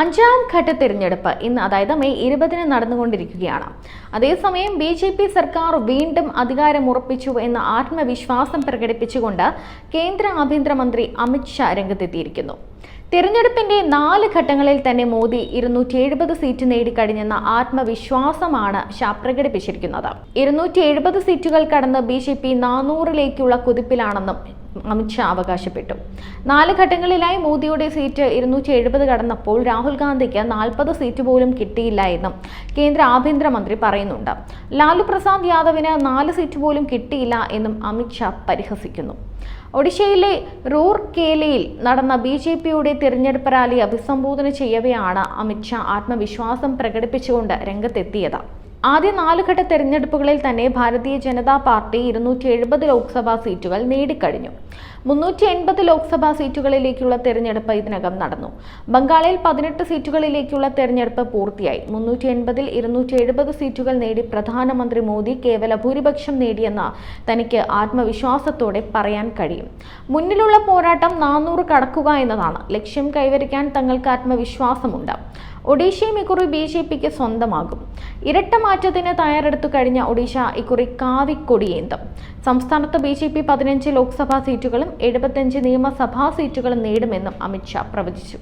അഞ്ചാം ഘട്ട തിരഞ്ഞെടുപ്പ് ഇന്ന് അതായത് മെയ് 20 നടന്നുകൊണ്ടിരിക്കുകയാണ്. അതേസമയം ബി.ജെ.പി. സർക്കാർ വീണ്ടും അധികാരമുറപ്പിച്ചു എന്ന ആത്മവിശ്വാസം പ്രകടിപ്പിച്ചുകൊണ്ട് കേന്ദ്ര ആഭ്യന്തരമന്ത്രി അമിത് ഷാ രംഗത്തെത്തിയിരിക്കുന്നു. തിരഞ്ഞെടുപ്പിന്റെ 4 ഘട്ടങ്ങളിൽ തന്നെ മോദി 270 സീറ്റ് നേടിക്കഴിഞ്ഞെന്ന ആത്മവിശ്വാസമാണ് ഷാ പ്രകടിപ്പിച്ചിരിക്കുന്നത്. 270 സീറ്റുകൾ കടന്ന് ബി.ജെ.പി. 400ലേക്കുള്ള കുതിപ്പിലാണെന്നും അമിത് ഷാ അവകാശപ്പെട്ടു. 4 ഘട്ടങ്ങളിലായി മോദിയുടെ സീറ്റ് 270 കടന്നപ്പോൾ രാഹുൽ ഗാന്ധിക്ക് 40 സീറ്റ് പോലും കിട്ടിയില്ല എന്നും കേന്ദ്ര ആഭ്യന്തരമന്ത്രി പറയുന്നുണ്ട്. ലാലു പ്രസാദ് യാദവിന് 4 സീറ്റ് പോലും കിട്ടിയില്ല എന്നും അമിത് ഷാ പരിഹസിക്കുന്നു. ഒഡീഷയിലെ റൂർക്കേലയിൽ നടന്ന ബി.ജെ.പിയുടെ തിരഞ്ഞെടുപ്പ് റാലി അഭിസംബോധന ചെയ്യവെയാണ് അമിത് ഷാ ആത്മവിശ്വാസം പ്രകടിപ്പിച്ചുകൊണ്ട് രംഗത്തെത്തിയത്. ആദ്യ 4 ഘട്ട തെരഞ്ഞെടുപ്പുകളിൽ തന്നെ ഭാരതീയ ജനതാ പാർട്ടി 270 ലോക്സഭാ സീറ്റുകൾ നേടിക്കഴിഞ്ഞു. 380 ലോക്സഭാ സീറ്റുകളിലേക്കുള്ള തെരഞ്ഞെടുപ്പ് ഇതിനകം നടന്നു. ബംഗാളിൽ 18 സീറ്റുകളിലേക്കുള്ള തെരഞ്ഞെടുപ്പ് പൂർത്തിയായി. 380-ൽ 270 സീറ്റുകൾ നേടി പ്രധാനമന്ത്രി മോദി കേവല ഭൂരിപക്ഷം നേടിയെന്ന് തനിക്ക് ആത്മവിശ്വാസത്തോടെ പറയാൻ കഴിയും. മുന്നിലുള്ള പോരാട്ടം 400 കടക്കുക എന്നതാണ്. ലക്ഷ്യം കൈവരിക്കാൻ തങ്ങൾക്ക് ആത്മവിശ്വാസമുണ്ട്. ഒഡീഷയും ഇക്കുറി ബി.ജെ.പിക്ക് സ്വന്തമാകും. ഇരട്ട മാറ്റത്തിന് തയ്യാറെടുത്തു കഴിഞ്ഞ ഒഡീഷ ഇക്കുറി കാവിക്കൊടിയേന്തും. സംസ്ഥാനത്ത് ബി.ജെ.പി 15 ലോക്സഭാ സീറ്റുകളും 75 നിയമസഭാ സീറ്റുകളും നേടുമെന്നും അമിത് ഷാ പ്രവചിച്ചു.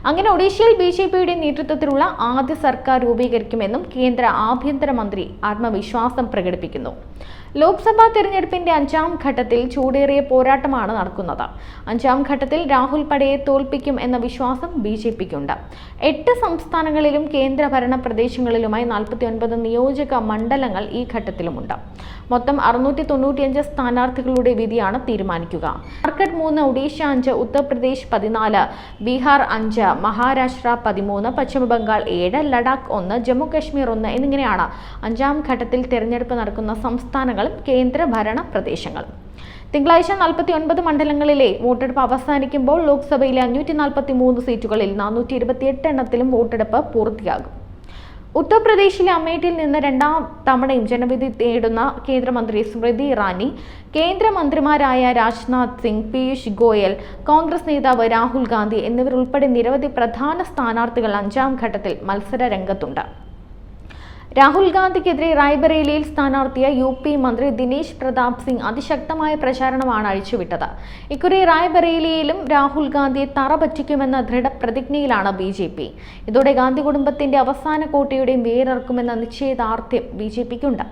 അങ്ങനെ ഒഡീഷയിൽ ബി.ജെ.പിയുടെ നേതൃത്വത്തിലുള്ള ആദ്യ സർക്കാർ രൂപീകരിക്കുമെന്നും കേന്ദ്ര ആഭ്യന്തരമന്ത്രി ആത്മവിശ്വാസം പ്രകടിപ്പിക്കുന്നു. ലോക്സഭാ തെരഞ്ഞെടുപ്പിന്റെ 5ാം ഘട്ടത്തിൽ ചൂടേറിയ പോരാട്ടമാണ് നടക്കുന്നത്. 5ാം ഘട്ടത്തിൽ രാഹുൽ പടയെ തോൽപ്പിക്കും എന്ന വിശ്വാസം ബി.ജെ.പിക്കുണ്ട്. 8 സംസ്ഥാനങ്ങളിലും കേന്ദ്രഭരണ പ്രദേശങ്ങളിലുമായി 49 നിയോജക മണ്ഡലങ്ങൾ ഈ ഘട്ടത്തിലുമുണ്ട്. മൊത്തം 695 സ്ഥാനാർത്ഥികളുടെ വിധിയാണ് തീരുമാനിക്കുക. ജാർഖണ്ഡ് 3, ഒഡീഷ 5, ഉത്തർപ്രദേശ് 14, ബീഹാർ 5, മഹാരാഷ്ട്ര 13, പശ്ചിമബംഗാൾ 7, ലഡാക്ക് 1, ജമ്മു കശ്മീർ 1 എന്നിങ്ങനെയാണ് 5ാം ഘട്ടത്തിൽ തെരഞ്ഞെടുപ്പ് നടക്കുന്ന സംസ്ഥാനങ്ങളും കേന്ദ്രഭരണ പ്രദേശങ്ങളും. തിങ്കളാഴ്ച 49 മണ്ഡലങ്ങളിലെ വോട്ടെടുപ്പ് അവസാനിക്കുമ്പോൾ ലോക്സഭയിലെ 543 സീറ്റുകളിൽ 428 എണ്ണത്തിലും വോട്ടെടുപ്പ് പൂർത്തിയാകും. ഉത്തർപ്രദേശിലെ അമേഠിയിൽ നിന്ന് 2ാം തവണയും ജനവിധി തേടുന്ന കേന്ദ്രമന്ത്രി സ്മൃതി ഇറാനി, കേന്ദ്രമന്ത്രിമാരായ രാജ്നാഥ് സിംഗ്, പീയൂഷ് ഗോയൽ, കോൺഗ്രസ് നേതാവ് രാഹുൽ ഗാന്ധി എന്നിവരുൾപ്പെടെ നിരവധി പ്രധാന സ്ഥാനാർത്ഥികൾ 5ാം ഘട്ടത്തിൽ മത്സര രംഗത്തുണ്ട്. രാഹുൽ ഗാന്ധിക്കെതിരെ റായ്ബറേലിയിൽ സ്ഥാനാർത്ഥിയ യു.പി. മന്ത്രി ദിനേശ് പ്രതാപ് സിംഗ് അതിശക്തമായ പ്രചാരണമാണ് അഴിച്ചുവിട്ടത്. ഇക്കുറി റായ്ബറേലിയിലും രാഹുൽ ഗാന്ധിയെ തറപറ്റിക്കുമെന്ന ദൃഢപ്രതിജ്ഞയിലാണ് ബി.ജെ.പി. ഇതോടെ ഗാന്ധി കുടുംബത്തിന്റെ അവസാന കോട്ടയുടെയും വേരിറക്കുമെന്ന നിശ്ചയദാർഢ്യം ബി.ജെ.പിക്കുണ്ട്.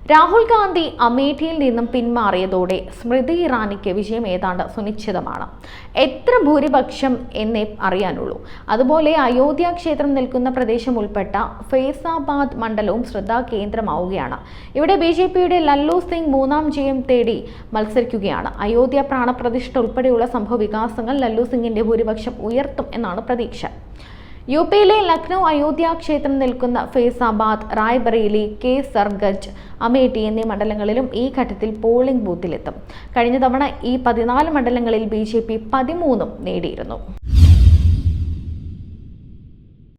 രാഹുൽ ഗാന്ധി അമേഠിയിൽ നിന്നും പിന്മാറിയതോടെ സ്മൃതി ഇറാനിക്ക് വിജയം ഏതാണ്ട് സുനിശ്ചിതമാണ്. എത്ര ഭൂരിപക്ഷം എന്നേ അറിയാനുള്ളൂ. അതുപോലെ അയോധ്യ ക്ഷേത്രം നിൽക്കുന്ന പ്രദേശം ഉൾപ്പെട്ട ഫൈസാബാദ് മണ്ഡലവും ശ്രദ്ധാകേന്ദ്രമാവുകയാണ്. ഇവിടെ ബി.ജെ.പിയുടെ ലല്ലു സിംഗ് 3ാം ജയം തേടി മത്സരിക്കുകയാണ്. അയോധ്യ പ്രാണപ്രതിഷ്ഠ ഉൾപ്പെടെയുള്ള സംഭവ വികാസങ്ങൾ ലല്ലു സിംഗിന്റെ ഭൂരിപക്ഷം ഉയർത്തും എന്നാണ് പ്രതീക്ഷ. യു.പിയിലെ ലക്നൌ അയോധ്യ ക്ഷേത്രം നിൽക്കുന്ന ഫൈസാബാദ്, റായ്ബറേലി, കേസർഗഞ്ച്, അമേഠി എന്നീ മണ്ഡലങ്ങളിലും ഈ ഘട്ടത്തിൽ പോളിംഗ് ബൂത്തിലെത്തും. കഴിഞ്ഞ തവണ ഈ 14 മണ്ഡലങ്ങളിൽ ബി.ജെ.പി 13 നേടിയിരുന്നു.